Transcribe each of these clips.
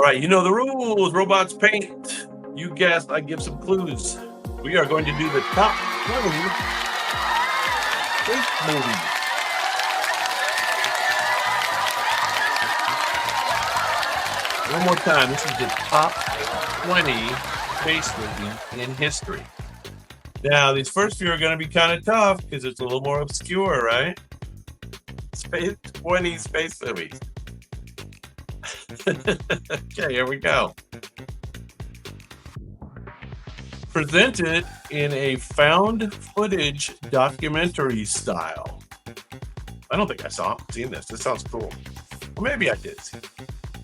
right, you know the rules. Robots paint. You guessed, I give some clues. We are going to do the top 20 space movies. One more time. This is the top 20 space movies in history. Now, these first few are going to be kind of tough because it's a little more obscure, right? 20 space movies. Okay, here we go. Presented in a found footage documentary style. I don't think I seen this. This sounds cool. Or maybe I did see it.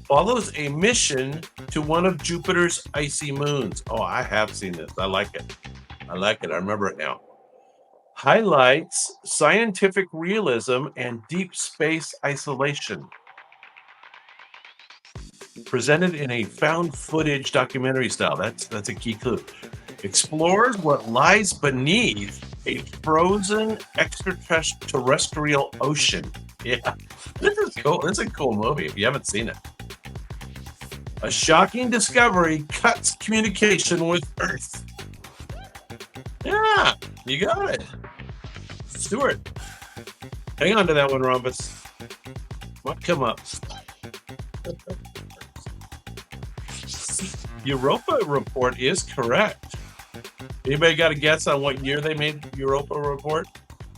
Follows a mission to one of Jupiter's icy moons. Oh, I have seen this. I like it. I remember it now. Highlights scientific realism and deep space isolation. Presented in a found footage documentary style. That's a key clue. Explores what lies beneath a frozen extraterrestrial ocean. Yeah, this is cool. This is a cool movie if you haven't seen it. A shocking discovery cuts communication with Earth. Yeah, you got it. Stuart, hang on to that one, Rhombus. What come up? Europa Report is correct. Anybody got a guess on what year they made Europa Report?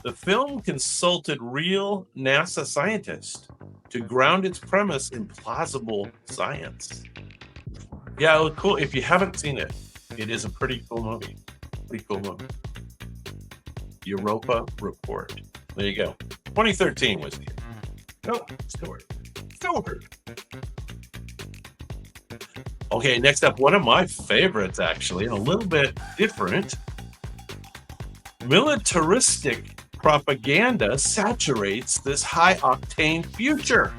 The film consulted real NASA scientists to ground its premise in plausible science. Yeah, it was cool. If you haven't seen it, it is a pretty cool movie. Europa Report. There you go. 2013 was the year. No, Stuart. Okay, next up, one of my favorites, actually, and a little bit different. Militaristic propaganda saturates this high-octane future.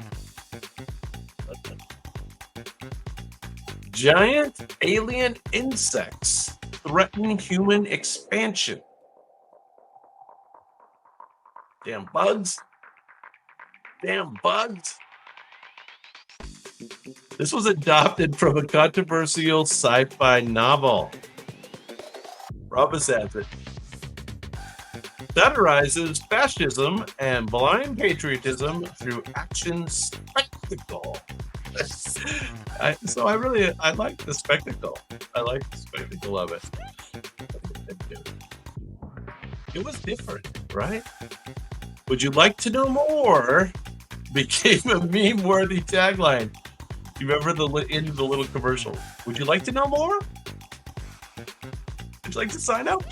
Giant alien insects threaten human expansion. Damn bugs. This was adopted from a controversial sci-fi novel. Robin says it satirizes fascism and blind patriotism through action spectacle. I like the spectacle. I like the spectacle of it. It was different, right? Would you like to know more? Became a meme-worthy tagline. You remember the end of the little commercial? Would you like to know more? Would you like to sign up?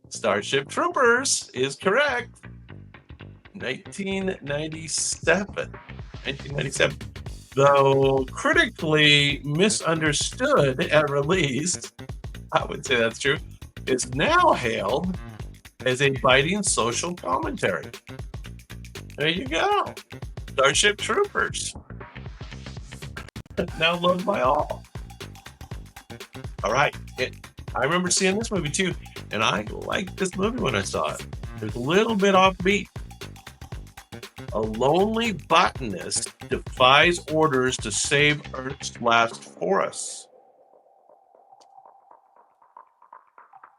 Starship Troopers is correct. 1997. Though critically misunderstood at release, I would say that's true, is now hailed as a biting social commentary. There you go. Starship Troopers. Now loved by all. All right. I remember seeing this movie too, and I liked this movie when I saw it. It was a little bit offbeat. A lonely botanist defies orders to save Earth's last forests.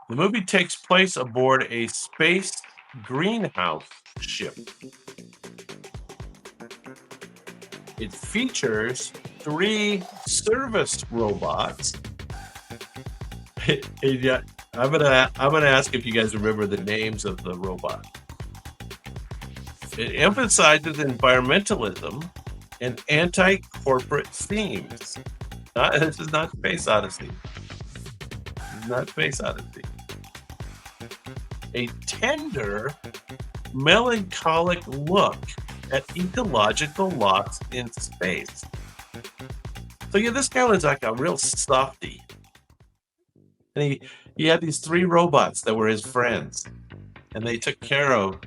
The movie takes place aboard a space greenhouse ship. It features 3 service robots. Yeah, I'm gonna ask if you guys remember the names of the robots. It emphasizes environmentalism and anti-corporate themes. This is not Space Odyssey. A tender, melancholic look at ecological loss in space. So yeah, this guy was like a real softy. And he had these 3 robots that were his friends. And they took care of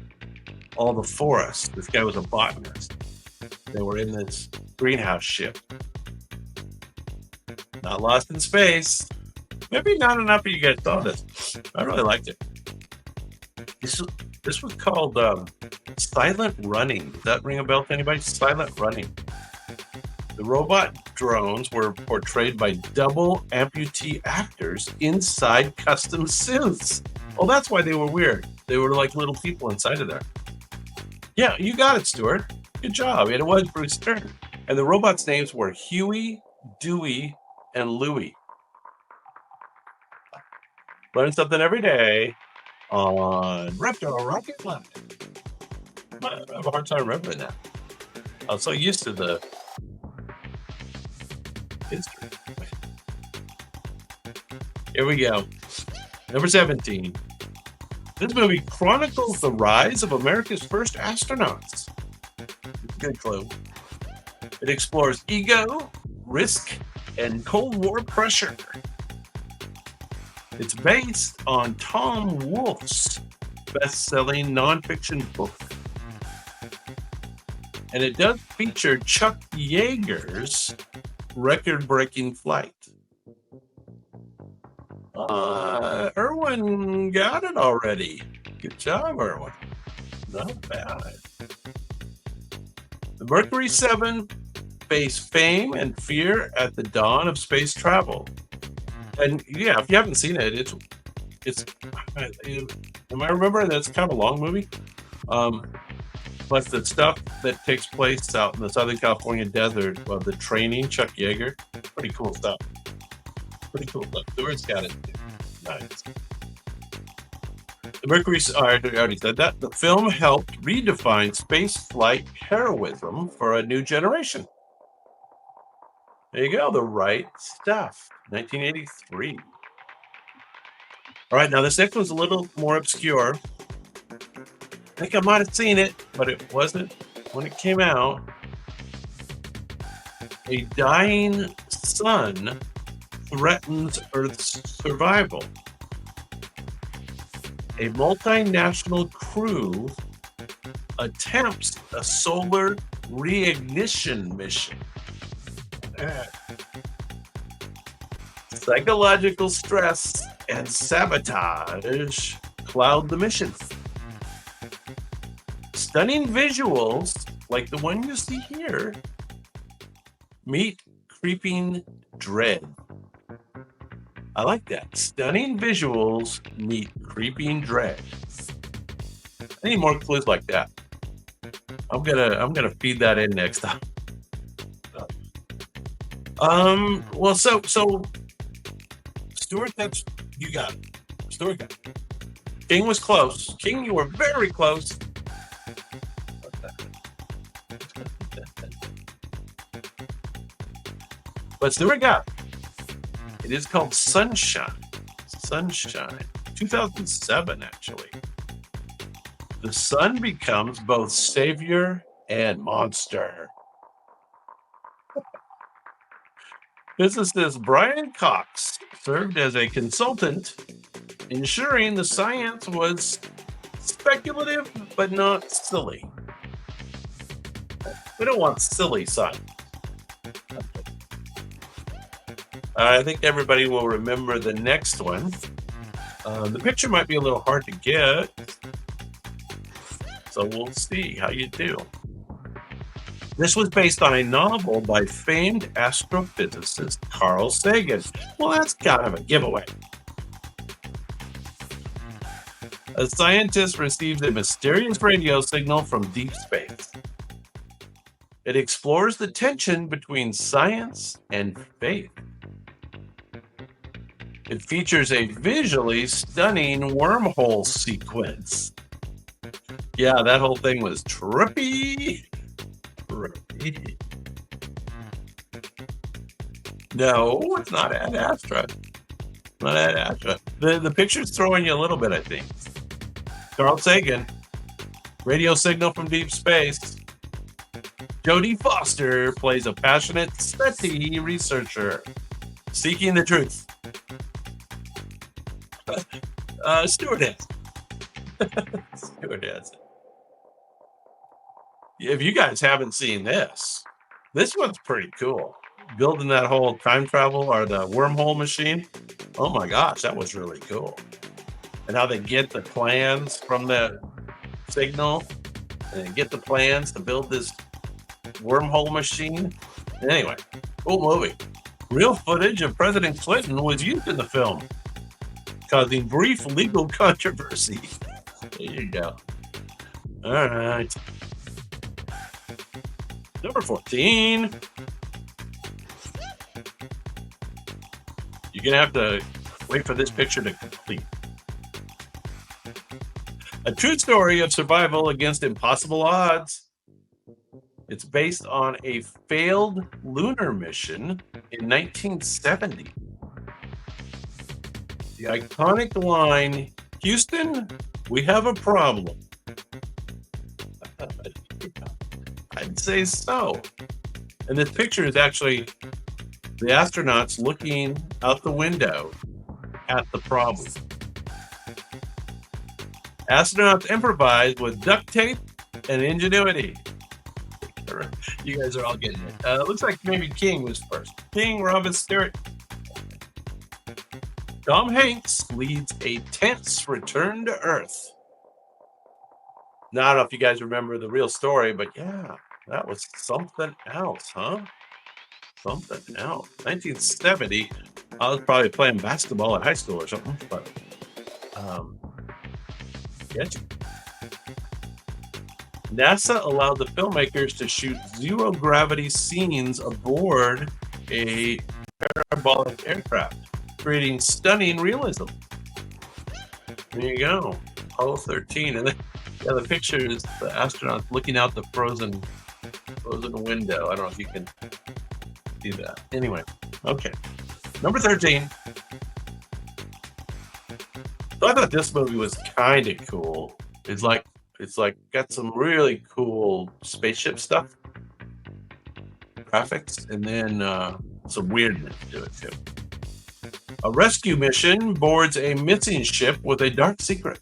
all the forests. This guy was a botanist. They were in this greenhouse ship. Not lost in space. Maybe not enough of you guys saw this. I really liked it. This was called Silent Running. Does that ring a bell to anybody? Silent Running. The robot drones were portrayed by double amputee actors inside custom suits. Oh, that's why they were weird. They were like little people inside of there. Yeah, you got it, Stuart. Good job. And it was Bruce Stern. And the robots' names were Huey, Dewey, and Louie. Learn something every day on Retro Rocket Planet. I have a hard time remembering that. I'm so used to the history. Here we go. Number 17. This movie chronicles the rise of America's first astronauts. Good clue. It explores ego, risk, and Cold War pressure. It's based on Tom Wolfe's best-selling nonfiction book. And it does feature Chuck Yeager's record-breaking flight. Erwin got it already. Good job, Erwin. Not bad. The Mercury 7 face fame and fear at the dawn of space travel. And yeah, if you haven't seen it, it's am I remembering that it's kind of a long movie? But the stuff that takes place out in the Southern California desert of the training, Chuck Yeager, pretty cool stuff. Pretty cool stuff. Stuart's got it. Nice. The Mercury, I already said that. The film helped redefine space flight heroism for a new generation. There you go. The Right Stuff, 1983. All right, now this next one's a little more obscure. I think I might have seen it, but it wasn't when it came out. A dying sun threatens Earth's survival. A multinational crew attempts a solar reignition mission. Psychological stress and sabotage cloud the mission. Stunning visuals, like the one you see here, meet creeping dread. I like that. Stunning visuals meet creeping dread. I need more clues like that. I'm gonna feed that in next time. Well, so Stuart, that's you got it. Stuart got it. King was close. King, you were very close. But Stuart got it. It is called Sunshine. Sunshine. 2007, actually. The sun becomes both savior and monster. Physicist Brian Cox served as a consultant, ensuring the science was speculative but not silly. We don't want silly science. I think everybody will remember the next one. The picture might be a little hard to get, so we'll see how you do. This was based on a novel by famed astrophysicist Carl Sagan. Well, that's kind of a giveaway. A scientist receives a mysterious radio signal from deep space. It explores the tension between science and faith. It features a visually stunning wormhole sequence. Yeah, that whole thing was trippy. No, it's not Ad Astra. Not Ad Astra. The picture's throwing you a little bit, I think. Carl Sagan, radio signal from deep space. Jodie Foster plays a passionate SETI researcher seeking the truth. Stewardess. Stewardess. If you guys haven't seen this one's pretty cool. Building that whole time travel or the wormhole machine. Oh my gosh, that was really cool. And how they get the plans from the signal and get the plans to build this wormhole machine. Anyway, cool movie. Real footage of President Clinton was used in the film, causing brief legal controversy. There you go. All right. Number 14. You're going to have to wait for this picture to complete. A true story of survival against impossible odds. It's based on a failed lunar mission in 1970. The iconic line, "Houston, we have a problem." I'd say so. And this picture is actually the astronauts looking out the window at the problem. Astronauts improvise with duct tape and ingenuity. You guys are all getting it. Looks like maybe King was first. King, Robin Stewart. Tom Hanks leads a tense return to Earth. Now, I don't know if you guys remember the real story, but yeah, that was something else, huh? Something else. 1970. I was probably playing basketball at high school or something, but get you. NASA allowed the filmmakers to shoot zero gravity scenes aboard a parabolic aircraft, creating stunning realism. There you go. Apollo 13. And then the picture is the astronauts looking out the frozen window. I don't know if you can see that. Anyway, okay. Number 13. So I thought this movie was kind of cool. It's like got some really cool spaceship stuff, graphics, and then some weirdness to it too. A rescue mission boards a missing ship with a dark secret.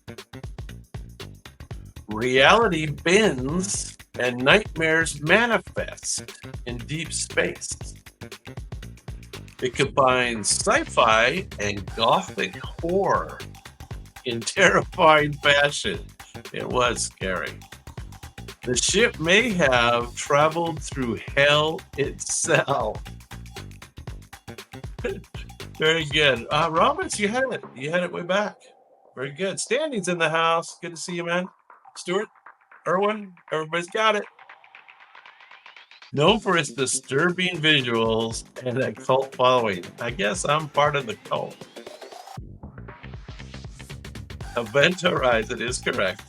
Reality bends and nightmares manifest in deep space. It combines sci-fi and gothic horror in terrifying fashion. It was scary. The ship may have traveled through hell itself. Very good. Roberts, you had it. You had it way back. Very good. Standing's in the house. Good to see you, man. Stuart, Erwin, everybody's got it. Known for its disturbing visuals and a cult following. I guess I'm part of the cult. Event Horizon is correct.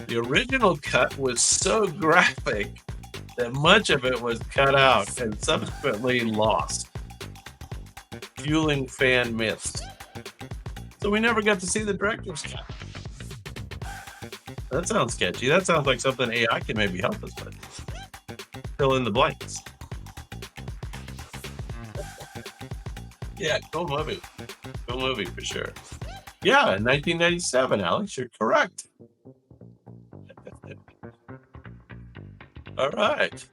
The original cut was so graphic that much of it was cut out and subsequently lost, fueling fan myths. So we never got to see the director's cut. That sounds sketchy. That sounds like something AI can maybe help us with. Fill in the blanks. Yeah, cool movie. Cool movie for sure. Yeah, in 1997, Alex, you're correct. All right.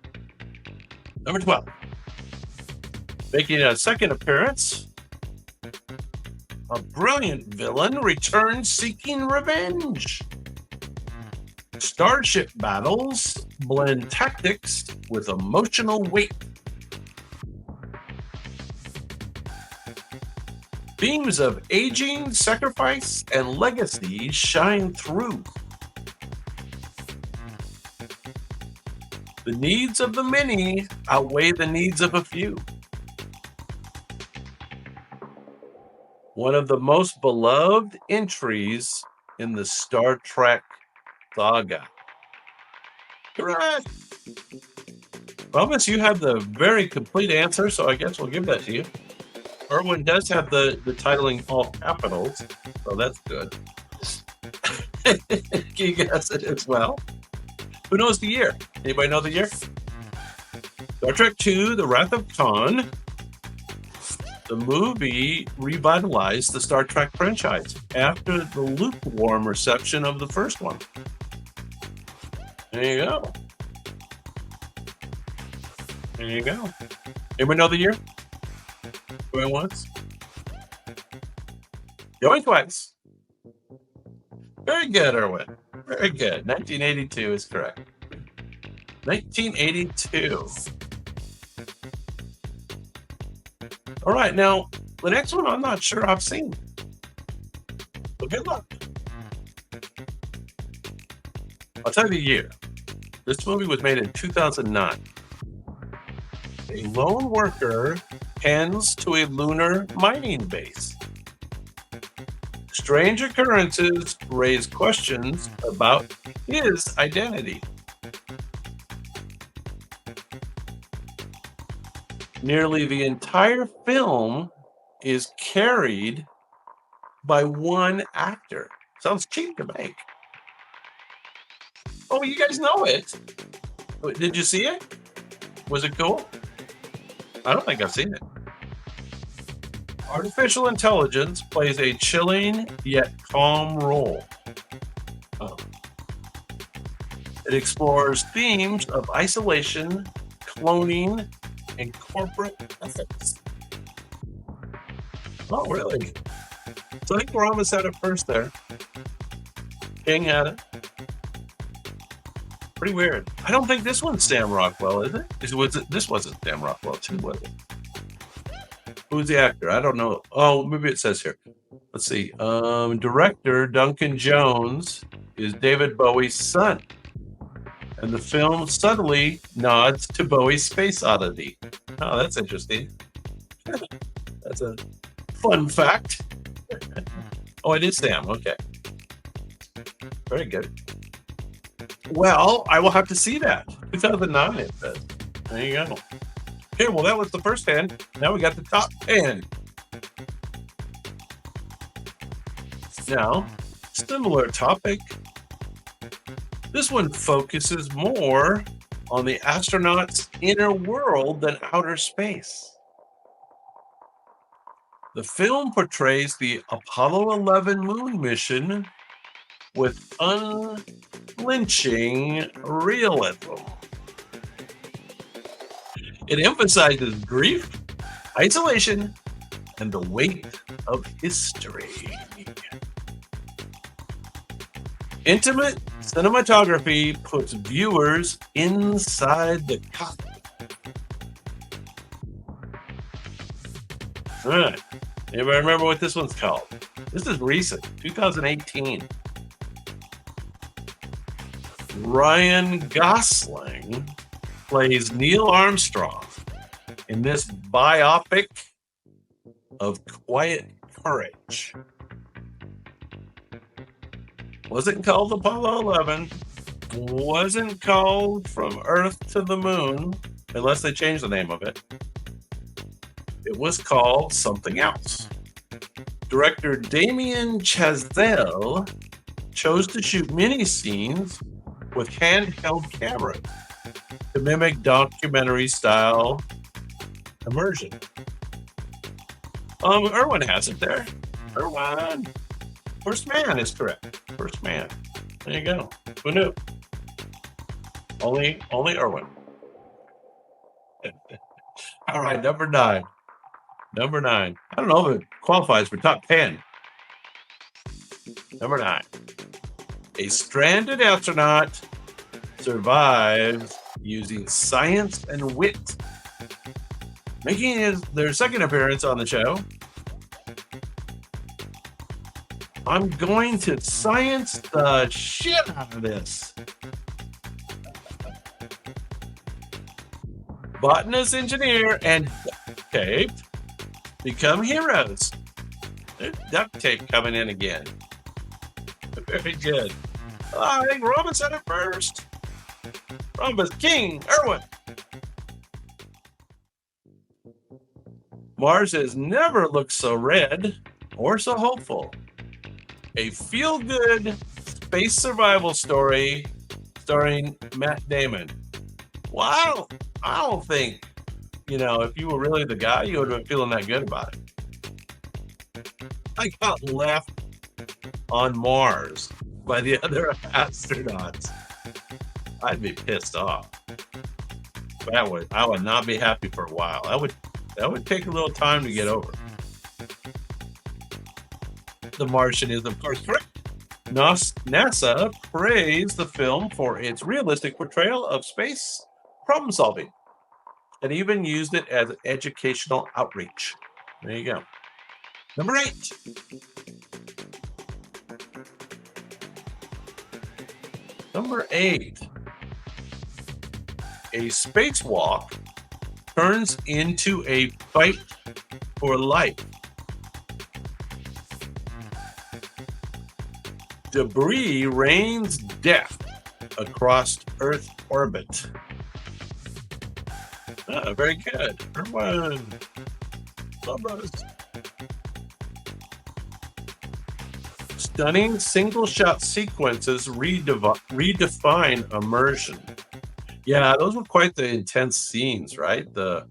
Number 12. Making a second appearance, a brilliant villain returns seeking revenge. Starship battles blend tactics with emotional weight. Themes of aging, sacrifice, and legacy shine through. The needs of the many outweigh the needs of a few. One of the most beloved entries in the Star Trek saga. Correct. Thomas, you have the very complete answer, so I guess we'll give that to you. Erwin does have the titling all capitals, so that's good. You guess it as well. Who knows the year? Anybody know the year? Star Trek II, The Wrath of Khan. The movie revitalized the Star Trek franchise after the lukewarm reception of the first one. There you go. There you go. Anybody know the year? Going once? Going twice. Very good, Erwin. Very good. 1982 is correct. 1982. All right, now the next one I'm not sure I've seen. But good luck. I'll tell you the year. This movie was made in 2009. A lone worker tends to a lunar mining base. Strange occurrences raise questions about his identity. Nearly the entire film is carried by one actor. Sounds cheap to make. Oh, you guys know it. Did you see it? Was it cool? I don't think I've seen it. Artificial intelligence plays a chilling yet calm role. Oh. It explores themes of isolation, cloning, and corporate ethics. Oh, really? So I think we're almost at it first there. King had it. Pretty weird. I don't think this one's Sam Rockwell, is it? This wasn't Sam Rockwell, too, was it? Who's the actor? I don't know. Oh, maybe it says here. Let's see. Director Duncan Jones is David Bowie's son. And the film subtly nods to Bowie's Space Odyssey. Oh, that's interesting. That's a fun fact. Oh, it is Sam. Okay. Very good. Well, I will have to see that. 2009, it says. There you go. Okay, well, that was the first 10. Now we got the top 10. Now, similar topic. This one focuses more on the astronaut's inner world than outer space. The film portrays the Apollo 11 moon mission with unflinching realism. It emphasizes grief, isolation, and the weight of history. Intimate cinematography puts viewers inside the cockpit. All right. Anybody remember what this one's called? This is recent, 2018. Ryan Gosling plays Neil Armstrong in this biopic of quiet courage. Wasn't called Apollo 11. Wasn't called From Earth to the Moon, unless they changed the name of it. It was called something else. Director Damien Chazelle chose to shoot mini scenes with handheld cameras to mimic documentary style immersion. Erwin has it there. Erwin. First Man is correct. First Man. There you go. Who knew? Only Erwin. All right, number 9. Number 9. I don't know if it qualifies for top 10. Number 9. A stranded astronaut survives using science and wit, making their second appearance on the show. I'm going to science the shit out of this. Botanist, engineer, and duct tape become heroes. There's duct tape coming in again. Very good. I think Robin said it first. Robin's King, Erwin. Mars has never looked so red or so hopeful. A feel-good space survival story starring Matt Damon. Well, I don't think, if you were really the guy, you would have been feeling that good about it. I got left on Mars by the other astronauts. I'd be pissed off. I would not be happy for a while. That would take a little time to get over. The Martian is, of course, correct. NASA praised the film for its realistic portrayal of space problem solving and even used it as educational outreach. There you go. Number 8. Number 8. A spacewalk turns into a fight for life. Debris rains death across Earth orbit. Very good. Everyone. Love us. Stunning single-shot sequences redefine immersion. Yeah, those were quite the intense scenes, right? The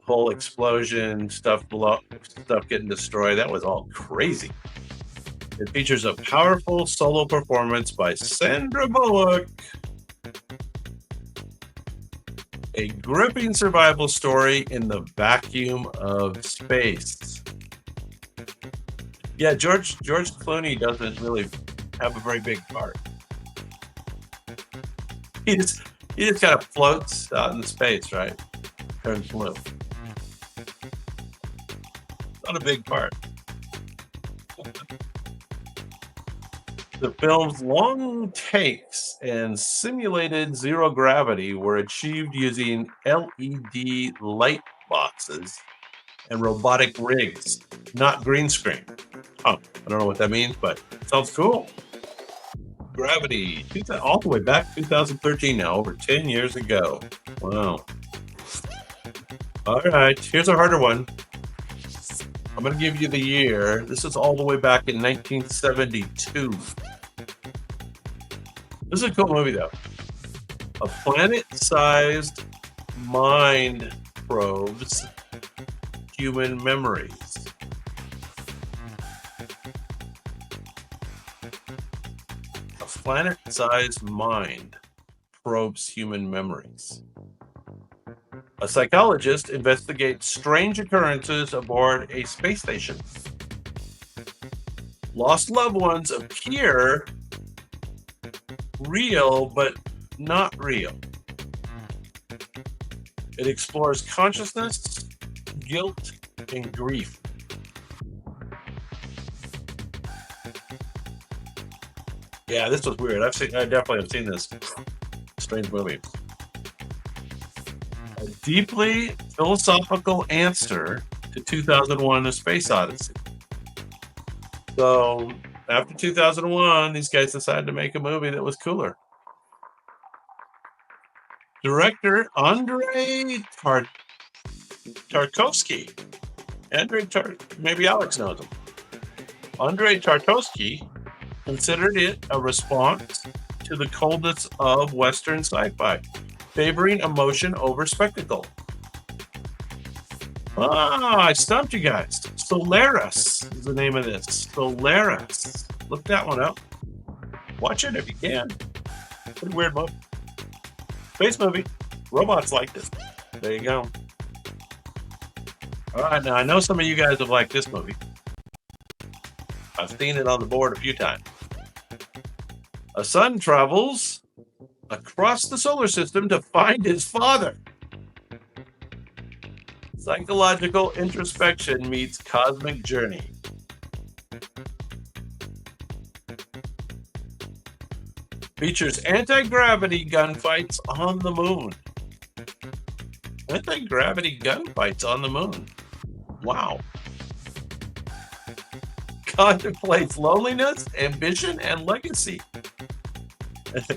whole explosion, stuff getting destroyed. That was all crazy. It features a powerful solo performance by Sandra Bullock. A gripping survival story in the vacuum of space. Yeah, George Clooney doesn't really have a very big part. He just kind of floats out in space, right? Turns blue. Not a big part. The film's long takes and simulated zero gravity were achieved using LED light boxes and robotic rigs, not green screen. I don't know what that means, but it sounds cool. Gravity, all the way back 2013 now, over 10 years ago. Wow. All right, here's a harder one. I'm going to give you the year. This is all the way back in 1972. This is a cool movie, though. A planet-sized mind probes human memories. A planet-sized mind probes human memories. A psychologist investigates strange occurrences aboard a space station. Lost loved ones appear real, but not real. It explores consciousness, guilt, and grief. Yeah, this was weird. I definitely have seen this strange movie. A deeply philosophical answer to 2001: A Space Odyssey. So, after 2001, these guys decided to make a movie that was cooler. Director Andrei Tarkovsky. Maybe Alex knows him. Andrei Tarkovsky considered it a response to the coldness of Western sci-fi, favoring emotion over spectacle. I stumped you guys. Solaris is the name of this. Solaris. Look that one up. Watch it if you can. Pretty weird movie. Space movie. Robots liked it. There you go. All right, now I know some of you guys have liked this movie. I've seen it on the board a few times. A son travels across the solar system to find his father. Psychological introspection meets cosmic journey. Features anti-gravity gunfights on the moon. Anti-gravity gunfights on the moon. Wow. Contemplates loneliness, ambition, and legacy.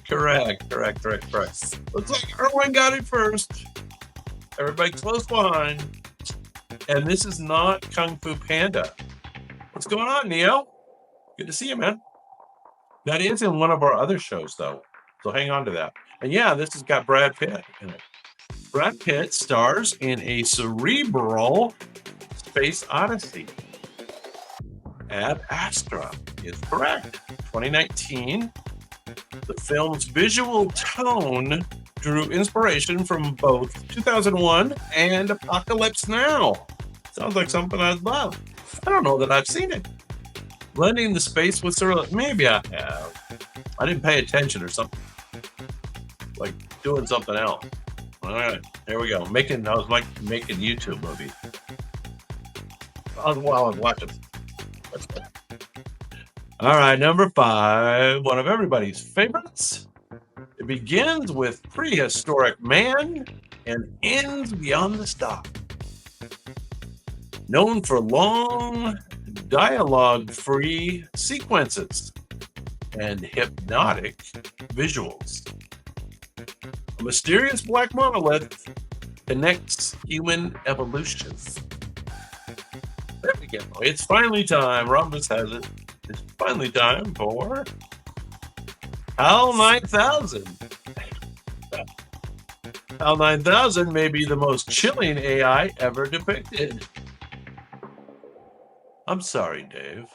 Correct. Looks like Erwin got it first. Everybody close behind. And this is not Kung Fu Panda. What's going on, Neo? Good to see you, man. That is in one of our other shows, though. So hang on to that. And yeah, this has got Brad Pitt in it. Brad Pitt stars in a cerebral Space Odyssey. Ad Astra is correct. 2019. The film's visual tone drew inspiration from both 2001 and Apocalypse Now. Sounds like something I'd love. I don't know that I've seen it. Blending the space with surreal. Maybe I have. I didn't pay attention or something. Like doing something else. All right, here we go. I was making YouTube movie. while I was watching. All right, number 5, one of everybody's favorites. It begins with Prehistoric Man and ends beyond the stop. Known for long, dialogue-free sequences and hypnotic visuals. A mysterious black monolith connects human evolution. There we go. It's finally time. Rhombus has it. It's finally time for HAL 9000. HAL 9000 may be the most chilling AI ever depicted. I'm sorry, Dave.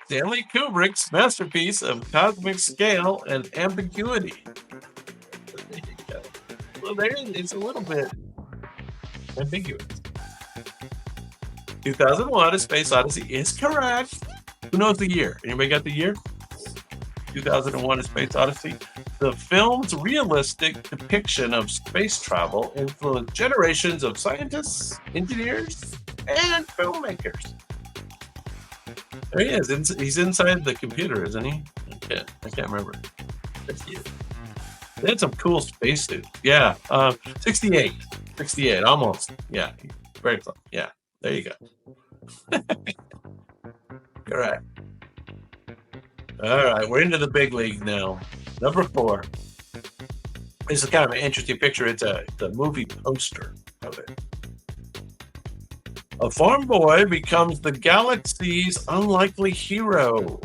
Stanley Kubrick's masterpiece of cosmic scale and ambiguity. There you go. Well, it's a little bit ambiguous. 2001: A Space Odyssey is correct. Who knows the year? Anybody got the year? 2001: A Space Odyssey. The film's realistic depiction of space travel influenced generations of scientists, engineers, and filmmakers. There he is. He's inside the computer, isn't he? I can't remember. That's cute. They had some cool space suits. Yeah. 68. 68. Almost. Yeah. Very close. Yeah. There you go. All right. All right. We're into the big league now. Number 4. This is kind of an interesting picture. It's a movie poster of it. A farm boy becomes the galaxy's unlikely hero.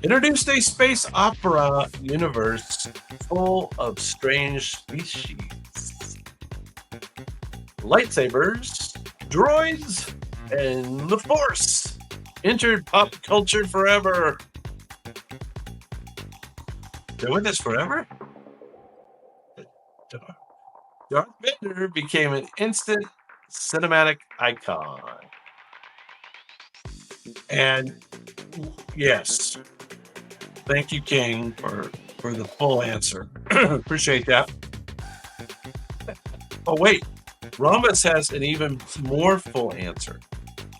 Introduced a space opera universe full of strange species. Lightsabers, droids, and the Force entered pop culture forever. They're with us forever? Darth Vader became an instant cinematic icon. And yes, thank you, King, for the full answer. Appreciate that. Oh, wait. Rhombus has an even more full answer.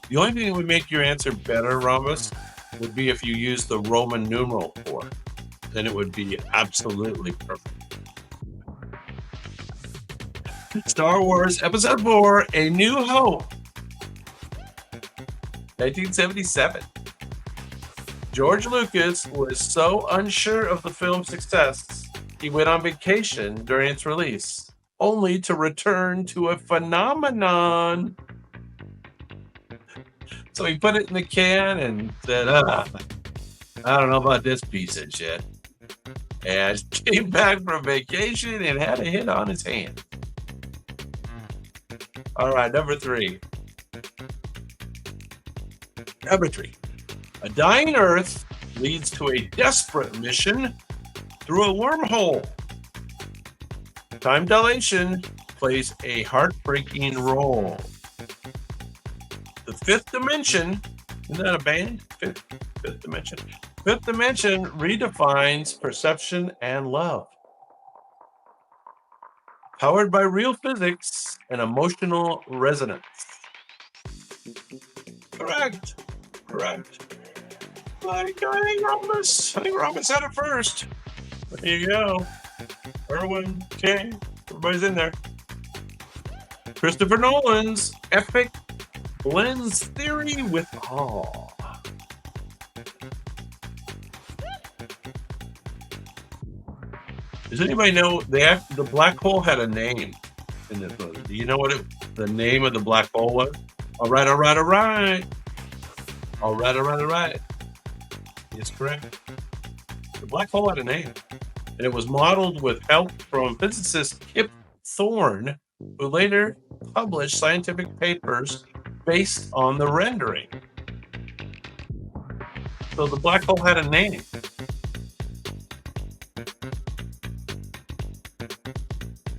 The only thing that would make your answer better, Rhombus, would be if you used the Roman numeral 4. Then it would be absolutely perfect. Star Wars Episode 4, A New Hope. 1977. George Lucas was so unsure of the film's success, he went on vacation during its release, only to return to a phenomenon. So he put it in the can and said, I don't know about this piece of shit. And came back from vacation and had a hit on his hand. All right, number 3. Number 3. A dying Earth leads to a desperate mission through a wormhole. Time dilation plays a heartbreaking role. The Fifth Dimension, isn't that a band? Fifth Dimension. Fifth Dimension redefines perception and love. Powered by real physics and emotional resonance. Correct. I think Rhombus had it first. There you go. Erwin, King, everybody's in there. Christopher Nolan's epic blends theory with awe. Does anybody know the black hole had a name in this movie? Do you know what the name of the black hole was? All right. It's correct. The black hole had a name, and it was modeled with help from physicist Kip Thorne, who later published scientific papers based on the rendering. So the black hole had a name.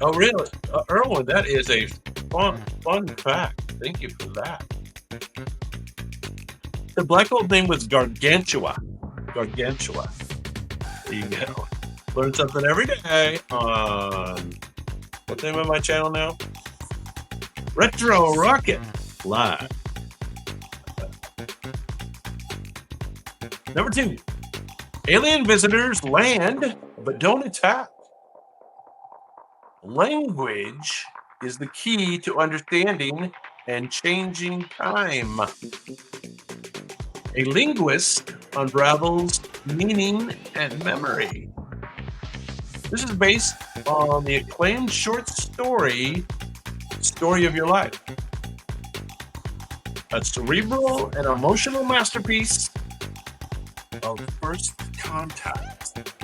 Oh, really? Erwin, that is a fun fact. Thank you for that. The black hole name was Gargantua. There you go. Learn something every day on What's the name of my channel now? Retro Rocket Live. Number 2. Alien visitors land but don't attack. Language is the key to understanding and changing time. A linguist unravels meaning and memory. This is based on the acclaimed short story, Story of Your Life. A cerebral and emotional masterpiece of first contact.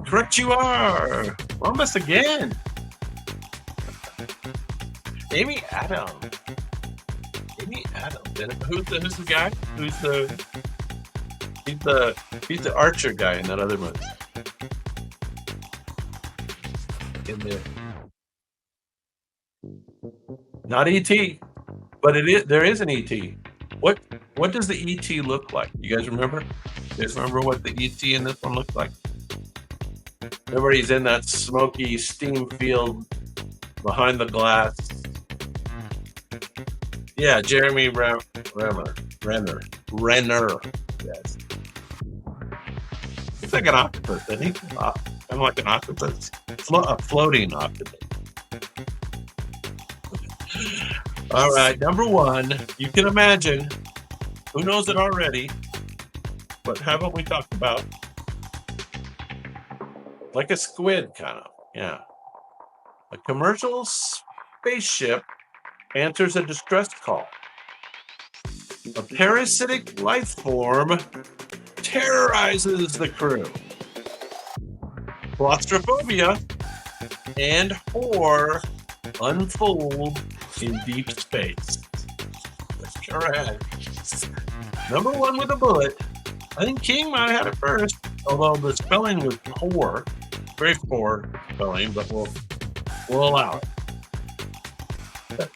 Correct you are. Columbus again. Amy Adams. Amy Adams. And who's the guy? He's the archer guy in that other movie. In there. Not E.T., but there is an E.T. What does the E.T. look like? You guys remember? You guys remember what the E.T. in this one looks like? Remember he's in that smoky steam field behind the glass. Yeah, Jeremy Renner. Yes. It's like an octopus, isn't he? Kind of like an octopus. A floating octopus. All right, number 1. You can imagine. Who knows it already? But haven't we talked about? Like a squid, kind of. Yeah. A commercial spaceship answers a distress call. A parasitic life form terrorizes the crew. Claustrophobia and horror unfold in deep space. That's correct. Number 1 with a bullet. I think King might have had it first, although the spelling was poor. Very poor spelling, but we'll allow it.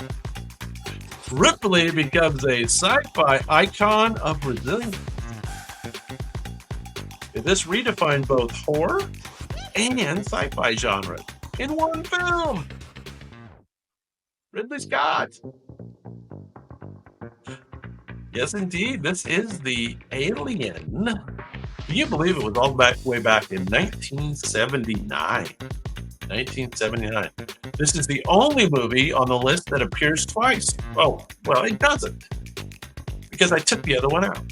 Ripley becomes a sci-fi icon of resilience. This redefined both horror and sci-fi genres in one film. Ridley Scott. Yes, indeed. This is the Alien. Can you believe it was all way back in 1979? 1979. This is the only movie on the list that appears twice. Oh, well, it doesn't. Because I took the other one out.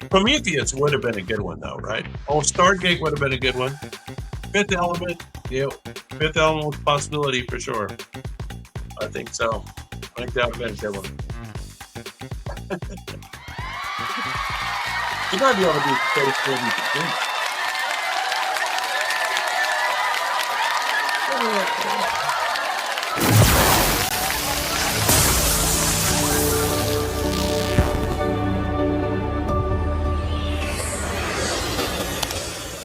Prometheus would have been a good one, though, right? Oh, Stargate would have been a good one. Fifth Element. Yeah, Fifth Element was a possibility for sure. I think so. I think that would have been a good one. You might be able to do space movies.